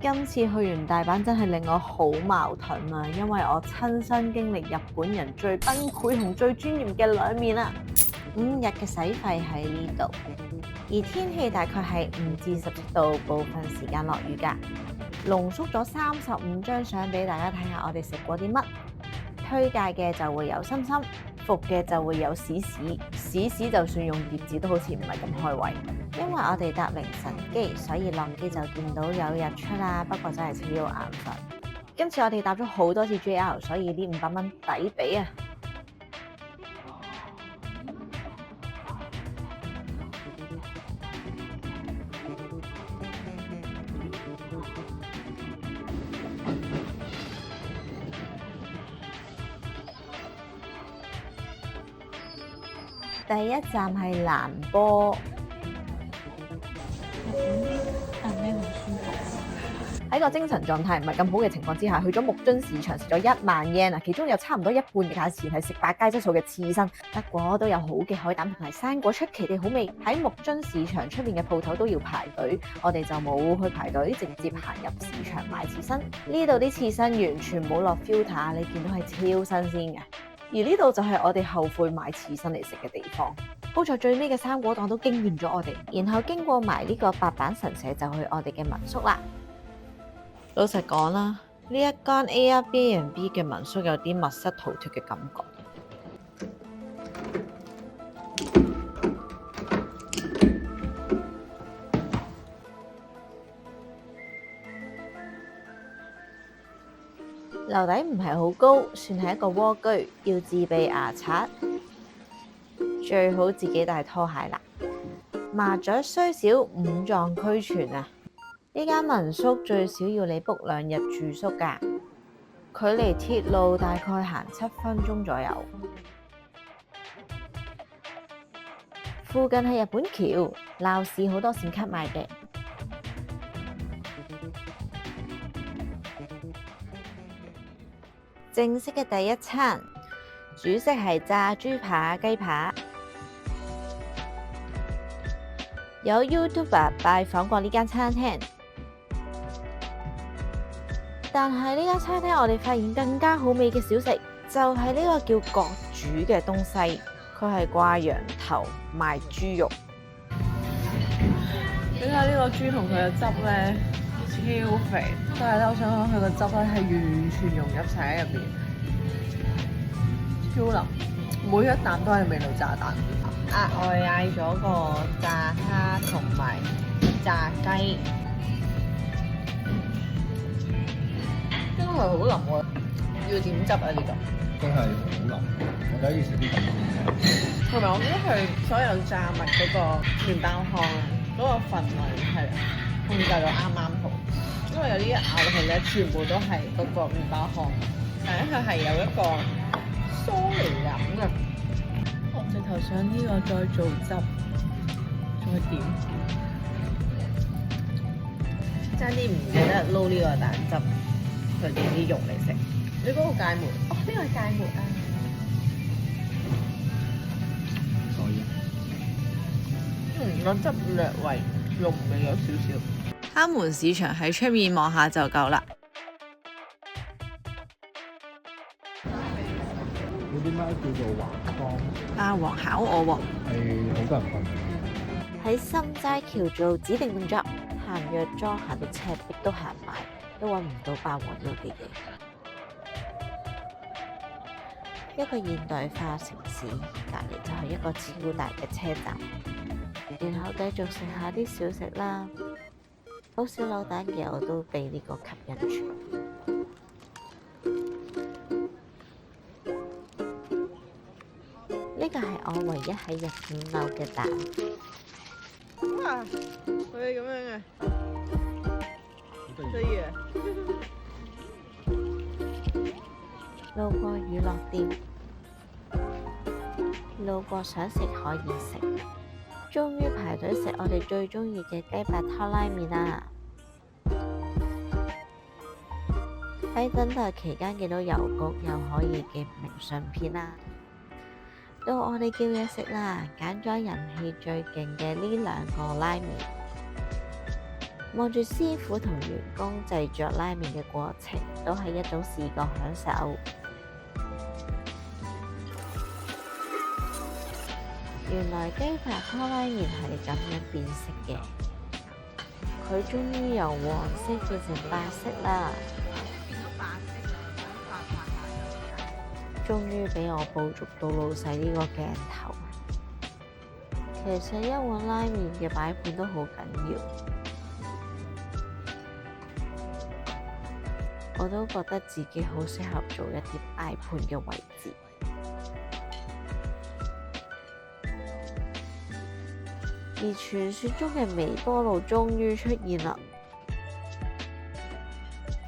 今次去完大阪真係令我好矛盾啊，因為我親身經歷日本人最崩潰同最專業嘅兩面啊。5日嘅使費喺呢度，而天氣大概係5至17度，部分時間落雨㗎。濃縮咗35張相俾大家睇下，我哋食過啲乜。推介嘅就會有心心，服嘅就會有屎屎。屎屎就算用碟子都好似唔係咁開胃。因為我哋搭凌晨機，所以落機就見到有日出啦。不過真係超眼瞓。今次我哋搭咗好多次 JR， 所以呢500蚊抵俾啊！第一站係蘭波。喺個精神狀態唔係咁好嘅情況之下，去咗木津市場食咗1萬 yen 啊，其中有差唔多一半嘅價錢係食百佳質素嘅刺身。不過都有好嘅海膽同埋生果，出奇地好味。喺木津市場出面嘅鋪頭都要排隊，我哋就冇去排隊，直接行入市場買刺身。呢度啲刺身完全冇落 filter， 你見到係超新鮮嘅。而呢度就係我哋後悔買刺身嚟食嘅地方。好在最尾嘅生果檔都驚豔咗我哋，然後經過埋呢個八坂神社就去我哋嘅民宿啦。老實講啦，呢一間 Airbnb 嘅民宿有啲密室逃脫嘅感覺。樓底唔係好高，算係一個蝸居，要自備牙刷，最好自己帶拖鞋啦。麻雀雖小，五臟俱全啊！呢間民宿最少要你 book 2日住宿㗎，距離鐵路大概行7分鐘左右。附近係日本橋，鬧市好多閃卡賣嘅。正式嘅第一餐，主食係炸豬扒、雞扒。有 YouTuber 拜訪過呢間餐廳。但係呢間餐廳，我哋發現更加好味嘅小食，就係呢個叫角煮嘅東西。佢係掛羊頭賣豬肉。點解呢個豬同佢嘅汁咧超肥？但係咧，我想講佢個汁咧係完全融入晒喺入邊，超腍，每一啖都係味道炸彈。額外嗌咗個炸蝦同埋炸雞。係好腍喎，要點汁啊？呢個真係好腍，我第一次食啲咁腍嘅。同埋我覺得佢所有炸物嗰個麵包糠啊，嗰個份量係控制到啱啱好，因為有啲咬落去咧，全部都係嗰個麵包糠，但係佢係有一個酥嚟飲嘅。我直頭想呢個再做汁，再點，爭啲唔記得撈呢個蛋汁。佢哋啲肉嚟食，你嗰個芥末，哦，呢個係芥末啊！所以，個汁略為濃味咗少少。坑門市場喺出面望下就夠啦。嗰啲咩叫做橫江？阿黃考我喎，係好多人瞓。喺心齋橋做指定動作，行藥妝行到赤壁都行埋。都揾唔到霸王腰嘅嘢。一個現代化城市，隔離就係一個超大嘅車站，然後繼續食下啲小食啦。好少扭蛋嘅我都被呢個吸引住。呢個係我唯一喺日本扭嘅蛋。哇！佢係咁樣嘅。所以路過娛樂店，路過想食可以食，終於排隊食我哋最鍾意嘅雞白湯拉麵啦！喺等待期間見到郵局又可以寄明信片啦。到我哋叫嘢食啦，揀咗人氣最勁嘅呢2個拉麵。望住師傅同員工製作拉麵嘅過程，都係一種視覺享受。原來雞扒湯拉麵係咁樣變色嘅，佢終於由黃色變成白色啦！終於俾我捕捉到老細呢個鏡頭。其實一碗拉麵嘅擺盤都好緊要，我都覺得自己好適合做一啲擺盤嘅位置。而傳說中嘅微波爐終於出現啦！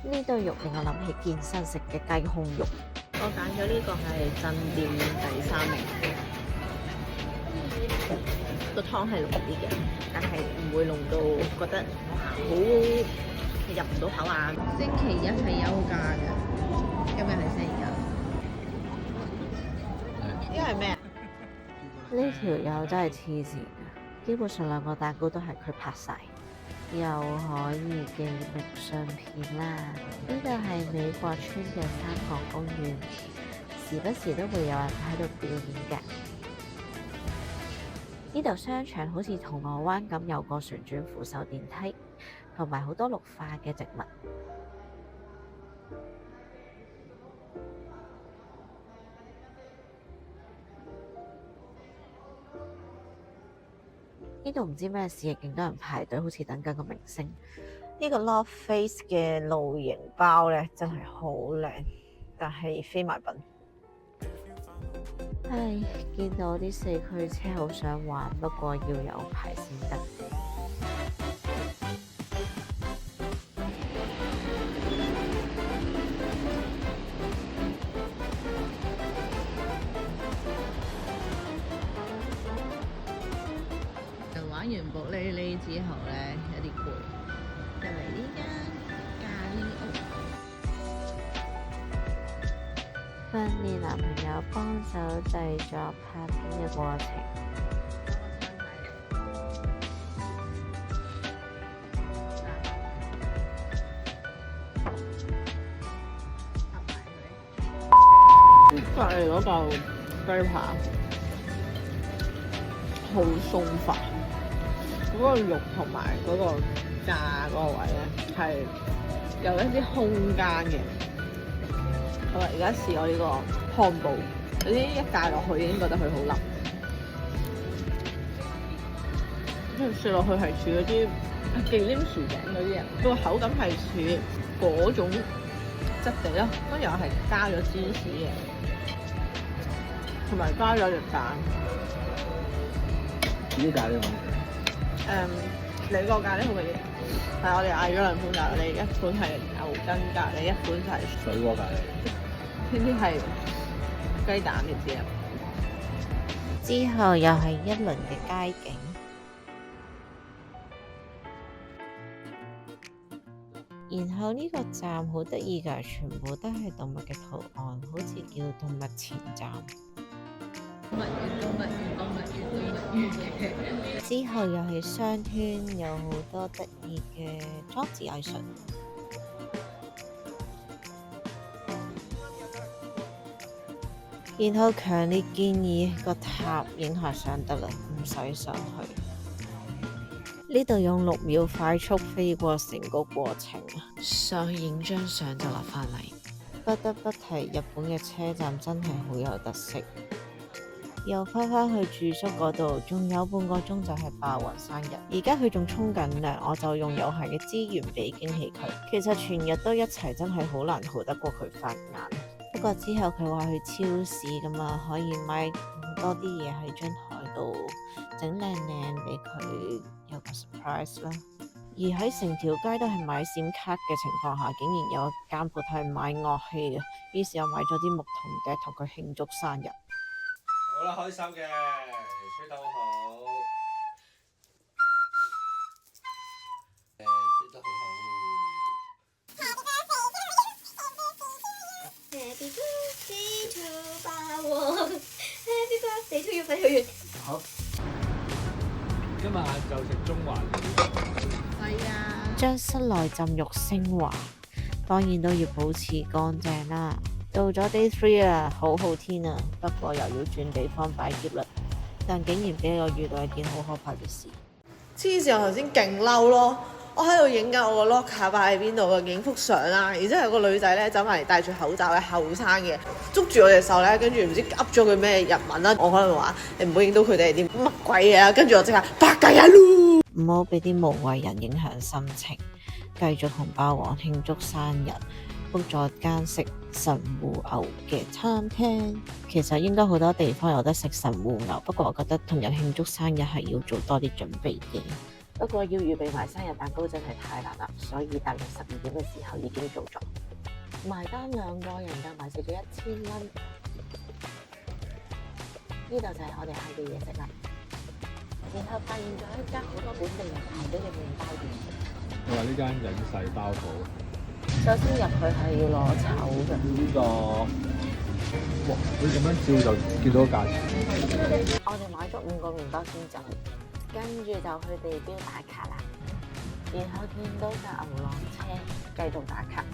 呢對肉令我諗起健身食嘅雞胸肉。我揀咗呢個係鎮店第3名，個湯係濃啲嘅，但係唔會濃到覺得好入唔到口啊。星期一係休假嘅，今日係星期一。呢個係咩啊？呢條友真係黐線嘅，基本上2個蛋糕都係佢拍晒，又可以寄明信片啦。呢度係美國村嘅山角公園，時不時都會有人喺度表演嘅。呢度商場好似銅鑼灣咁，有個旋轉扶手電梯，同埋好多綠化嘅植物。呢度唔知咩事，亦勁多人排隊，好似等緊個明星。呢個 North Face 嘅露營包咧，真係好靚，但係非賣品。唉，見到啲四驅車好想玩，不過要有牌先得。玩完布哩哩之後咧，有啲攰，入嚟呢間咖喱屋。訓練男朋友幫手製作拍片嘅過程。隔離嗰嚿雞扒好鬆化。嗰個肉同埋嗰個炸嗰個位咧，係有一啲空間嘅。好啦，而家試我呢個漢堡，有啲一戒落去已經覺得佢好腍，跟住食落去係似嗰啲忌廉薯餅嗰啲人，個口感係似嗰種質地咯。跟住我係加咗芝士嘅，同埋加咗隻蛋。呢咖喱好。你個咖喱好味啲，係我哋嗌咗2款咖喱，一款係牛筋咖喱，一款就係水鍋咖喱。呢啲係雞蛋嘅啫。之後又係一輪嘅街景，然後呢個站好得意㗎，全部都係動物嘅圖案，好似叫動物前站。動物園嘅。之後又係商圈，有好多得意嘅裝置藝術。然後強烈建議個塔影下相得啦，唔使上去。呢度用6秒快速飛過成個過程，上去影張相就落返嚟。不得不提日本嘅車站真係好有特色。又返去住宿嗰度，仲有半個鐘就係霸雲生日。而家佢仲沖緊涼，我就用有限嘅資源俾驚喜佢。其實全日都一齊，真係好難逃得過佢法眼。不過之後佢話去超市咁啊，可以買多啲嘢喺張台度整靚靚俾佢有個 surprise 啦。而喺成條街都係買閃卡嘅情況下，竟然有間鋪頭係買樂器嘅，於是又買咗啲牧童笛同佢慶祝生日。好啦，開心嘅，吹得好好，吹得好好。Happy birthday to 霸王 ，Happy birthday to you，快去完。好，今日晏晝食中環。係啊。將室內浸浴昇華，當然都要保持乾淨啦。到咗 Day 3啦，好好天啊，不過又要轉地方擺篋啦。但竟然俾我遇到一件好可怕嘅事。黐線！我頭先勁嬲咯，我喺度影緊我個 locker 擺喺邊度嘅，影幅相啦。然之後有個女仔咧走埋嚟戴住口罩嘅後生嘅，捉住我隻手咧，跟住唔知噏咗佢咩日文啦。我可能話你唔好影到佢哋係啲乜鬼嘢啊，跟住我即刻百佳一嚕。唔好俾啲無謂人影響心情，繼續同霸王慶祝生日，book 咗間食神戶牛嘅餐廳。其實應該好多地方有得食神戶牛，不過我覺得同人慶祝生日係要做多啲準備嘅。不過要預備埋生日蛋糕真係太難啦，所以大約12點嘅時候已經做咗。埋單2個人夾埋食咗1000蚊。呢度就係我哋嗌嘅嘢食啦。然後發現咗一間好多本地人排隊嘅麵包店。我話呢間隱世包鋪。首先入去係要攞籌嘅。呢個，哇！你咁樣照就見到價錢。我哋買咗5個麵包先走，跟住就去地標打卡啦。然後見到架牛郎車，繼續打卡。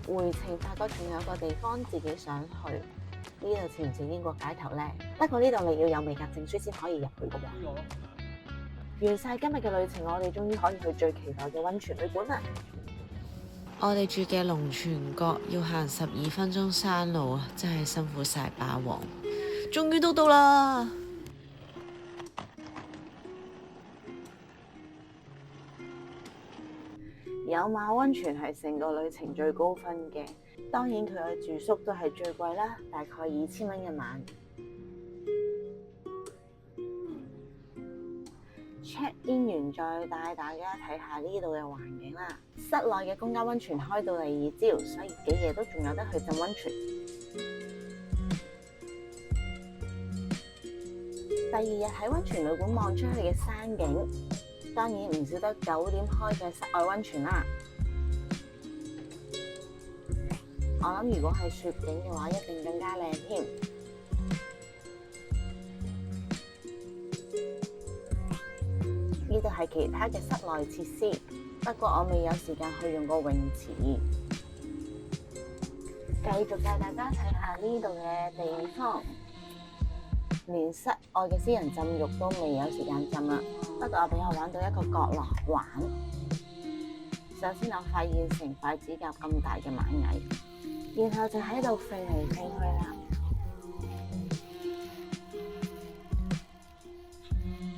回程發覺仲有個地方自己想去，呢度似唔似英國街頭呢？不過呢度你要有美甲證書先可以入去嘅喎。完晒今日嘅旅程，我哋終於可以去最期待嘅溫泉旅館啦！我哋住嘅龍泉閣要行12分鐘山路啊，真係辛苦晒霸王，終於都到啦！有馬溫泉係成個旅程最高分嘅，當然佢嘅住宿都係最貴啦，大概2000蚊一晚。check in 完再帶大家睇下呢度嘅環境啦。室內嘅公家溫泉開到第2朝，所以幾夜都仲有得去浸溫泉。第2日喺溫泉旅館望出去嘅山景，當然唔少得9點開嘅室外溫泉啦。我諗如果係雪景嘅話，一定更加靚添。呢度係其他嘅室內設施，不過我未有時間去用個泳池。繼續帶大家睇下呢度嘅地方，連室外嘅私人浸浴都未有時間浸啦。不過我俾我玩到一個角落玩。首先我發現成塊指甲咁大嘅螞蟻，然後就喺度飛嚟飛去啦。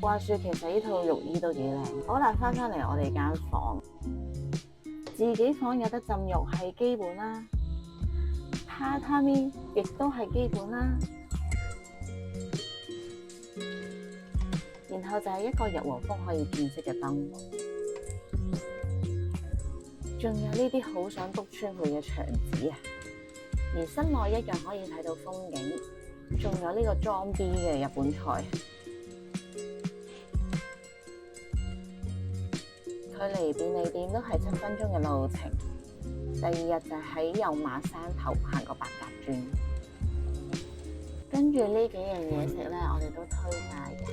話說其實呢套浴衣都幾靚。好啦，翻嚟我哋間房，自己房有得浸浴係基本啦，榻榻米亦都係基本啦。然後就係一個日和風可以轉色嘅燈，仲有呢啲好想篤穿佢嘅牆紙啊！而室內一樣可以睇到風景，仲有呢個裝 B 嘅日本菜。距離便利店都係7分鐘嘅路程。第2日就喺有馬山頭行個8甲轉，跟住呢幾樣嘢食咧，我哋都推介嘅，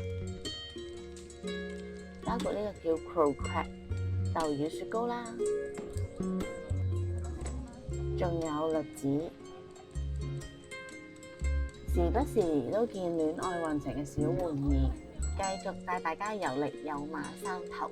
包括呢個叫 Crow Crab 豆乳雪糕啦，仲有栗子，時不時都見戀愛運程嘅小玩意，繼續帶大家遊歷有馬山頭。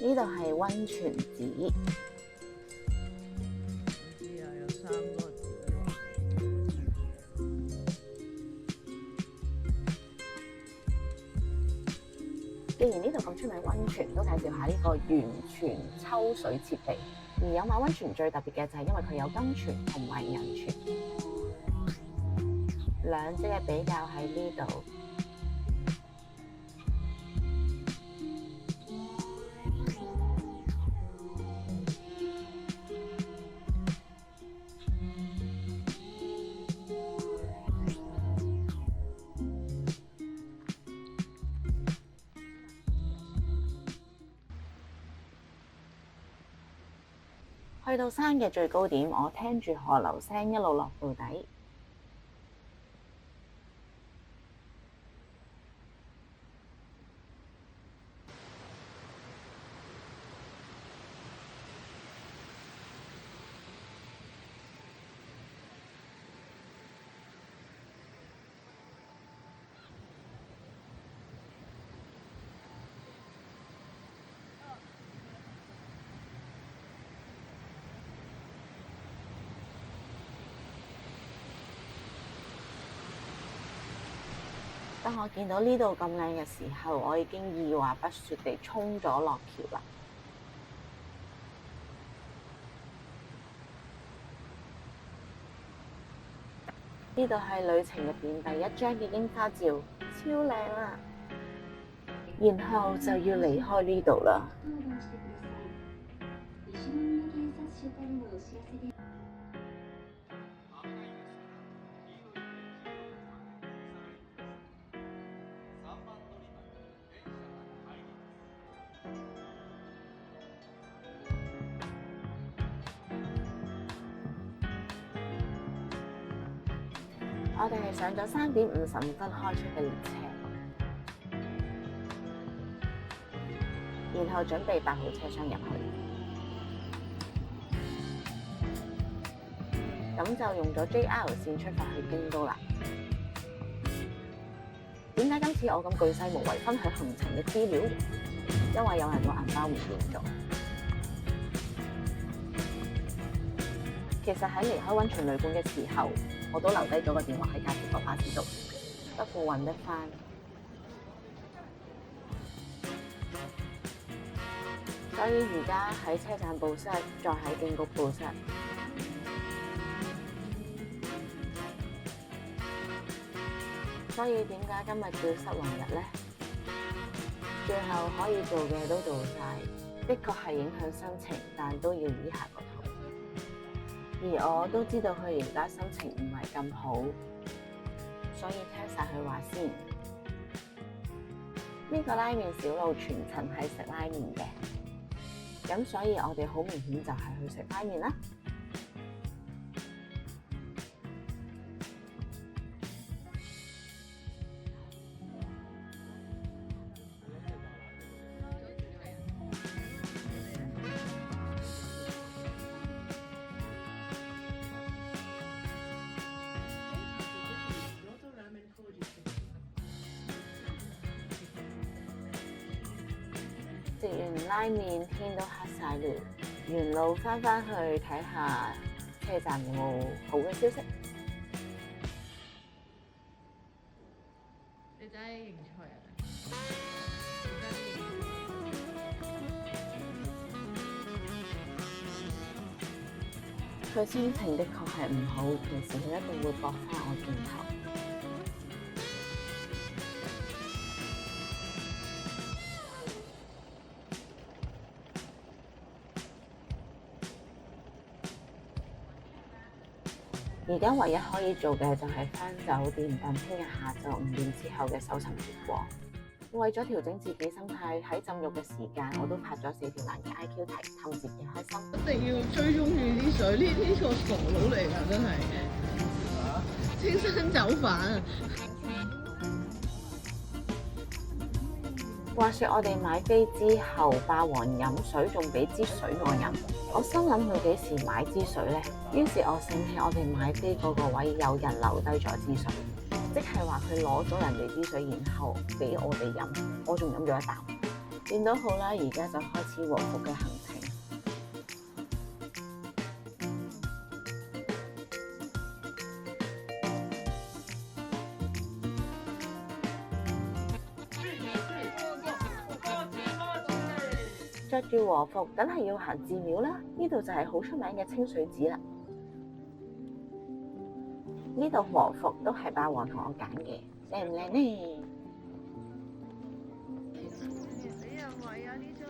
呢度係溫泉寺。唔知啊，有3個字喎。既然呢度咁出名溫泉，都介紹下呢個源泉抽水設備。而有馬溫泉最特別嘅就係因為佢有金泉同埋銀泉，兩者嘅比較喺呢度。去到山嘅最高點，我聽住河流聲一路落到底。當我見到呢度咁靚嘅時候，我已經二話不說地衝咗落橋啦。呢度係旅程入邊第一張嘅櫻花照，超靚啊！然後就要離開呢度啦。我哋係上咗3點55分開出嘅列車，然後準備8號車廂入去，咁就用咗 JR 線出發去京都啦。點解今次我咁巨細無遺分享行程嘅資料？因為有人個銀包唔見咗。其實喺離開溫泉旅館嘅時候，我都留低咗個電話喺架接駁巴士度，不過揾得返。所以而家喺車站報失，再喺京谷報失。所以點解今日叫失魂日呢？最後可以做嘅都做晒，的確係影響心情，但都要醫下個肚。而我都知道佢而家心情唔係咁好，所以聽晒佢話先。呢個拉麵小路全程係食拉麵嘅，咁所以我哋好明顯就係去食拉麵啦。食完拉麵，天都黑晒啦，沿路返去睇下車站有冇好嘅消息。你真係認錯人啊！佢心情的確係唔好，平時佢一定會駁返我轉頭。而家唯一可以做嘅就係返酒店等聽日下晝5點之後嘅搜尋結果。為咗調整自己心態，喺浸浴嘅時間，我都拍咗4條難嘅 IQ 題，氹自己開心。一定要追蹤住啲水，呢個傻佬嚟㗎，真係青山走反。話說我哋買飛之後，霸王飲水仲俾支水我飲，我心諗佢幾時買支水呢？於是我醒起我哋買飛嗰個位有人留低咗支水，即係話佢攞咗人哋支水，然後俾我哋飲，我仲飲咗一啖。見到好啦，而家就開始和服嘅行程。着住和服，梗係要行寺廟啦。呢度就係好出名嘅清水寺啦。呢度和服都係霸王同我揀嘅，靚唔靚呢？你有位啊？呢座，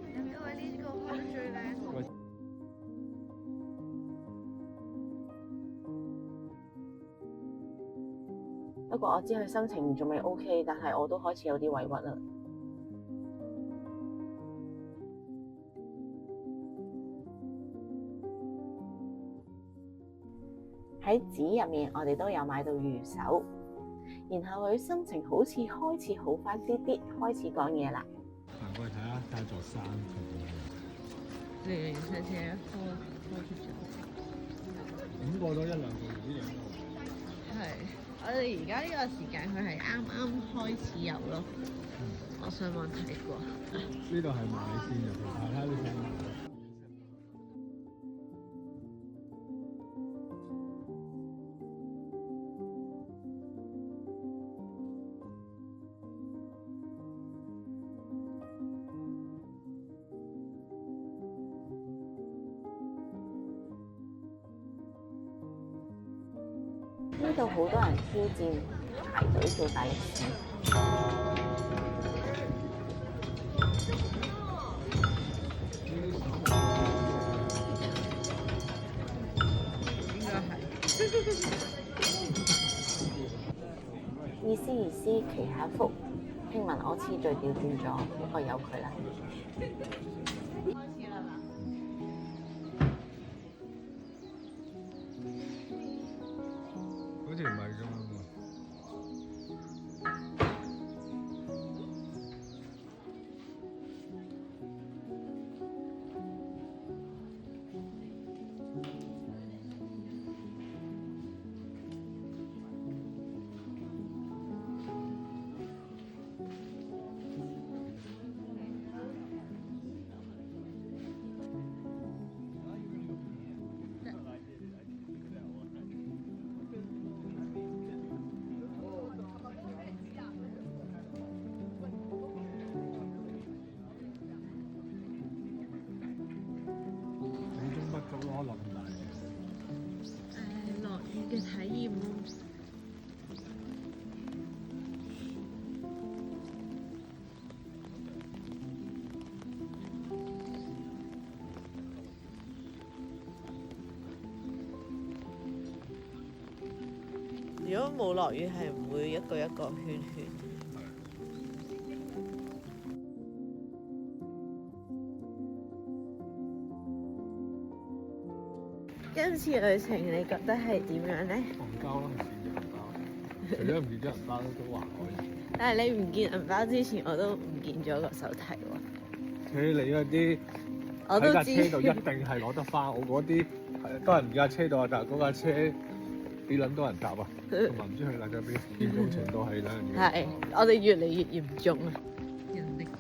因為呢個開得最靚。不過我知佢心情仲未 OK， 但係我都開始有啲委屈啦。喺寺入面，我哋都有買到魚手，然後佢心情好似開始好返啲啲，開始講嘢啦。行過去睇下座山。零零舍舍開出咗。咁過咗1-2個月呢兩度。係，我哋而家呢個時間佢係啱啱開始有咯。我上網睇過。呢度係買線入去睇下你睇下。呢度好多人挑戰排隊做大力士。應該係。意思，祈下福。聽聞我次序調轉咗，不過由佢啦。開始啦嘛。好似唔係咁樣喎。落咁大嘅。落雨嘅體驗咯。如果冇落雨，係唔會一個一個圈圈。今次旅程你覺得係點樣呢？戇鳩咯，唔見咗銀包。除咗唔見咗銀包都還可以。但係你唔見銀包之前，我都唔見咗個手提喎。你嗰啲我都喺架車知。度一定係攞得翻，我嗰啲都係唔見架車度啊，但係嗰架車幾撚多人搭啊，同埋唔知去哪架邊，嚴重程度係兩樣嘢。係，我哋越嚟越嚴重啊！人力車。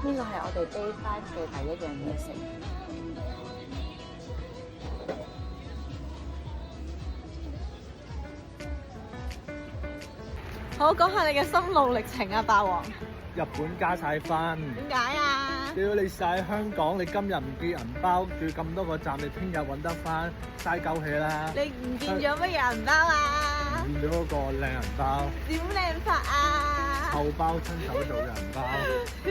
呢個係我哋 Day 5嘅第一樣嘢食。好，講下你嘅心路歷程啊，霸王。日本加晒分。點解啊？屌你晒香港，你今日唔見銀包，仲要咁多個站，你聽日揾得翻，嘥鳩氣啦！你唔見咗乜嘢銀包啊？見咗嗰個靚銀包，點靚法啊？後包親手做嘅銀包，其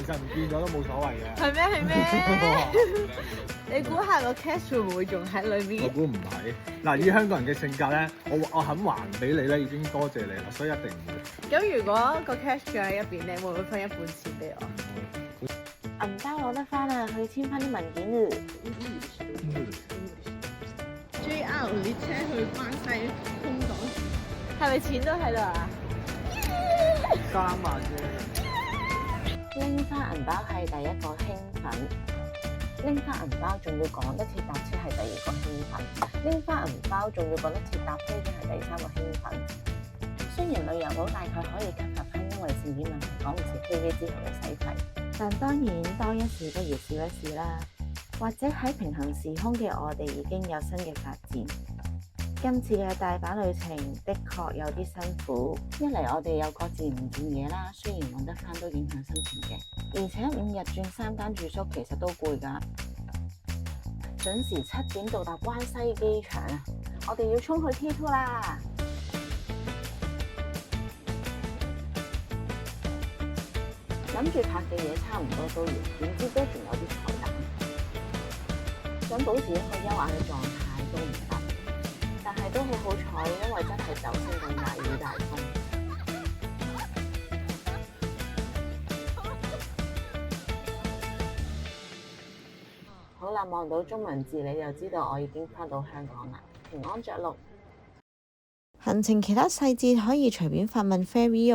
實唔見咗都冇所謂嘅。係咩？係咩？你估下個 cash 會唔會仲喺裏我面？估唔係。嗱，以香港人嘅性格咧，我肯還俾你咧，已經多謝你啦，所以一定唔會。咁如果個 cash 仲喺入邊，你會唔會分一半錢俾我？銀包攞得翻啦，去簽翻啲文件啦。JR 列車去關西空港，係咪錢都喺度啊3萬啫。拎翻銀包係第一個興奮，拎翻銀包仲要趕得切搭車係第二個興奮，拎翻銀包仲要趕得切搭飛機係第三個興奮。雖然旅遊保大概可以 cover 翻因為事件問題趕唔切飛機之後嘅使費，但當然多一事不如少一事啦。或者喺平行時空嘅我哋已經有新嘅發展。今次嘅大阪旅程的確有啲辛苦，一嚟我哋有各自唔見嘢啦，雖然揾得翻都影響心情嘅，而且5日轉3間住宿其實都攰㗎。準時7點到達關西機場啊！我哋要衝去 T2 啦！諗住拍嘅嘢差唔多都完，點知都仲有啲彩蛋。想保持一個優雅嘅狀態都唔得，但係都好彩，因為真係走升到大雨大風。好啦，望到中文字你就知道我已經返到香港啦，平安着陸。行程其他細節可以隨便發問 Ferry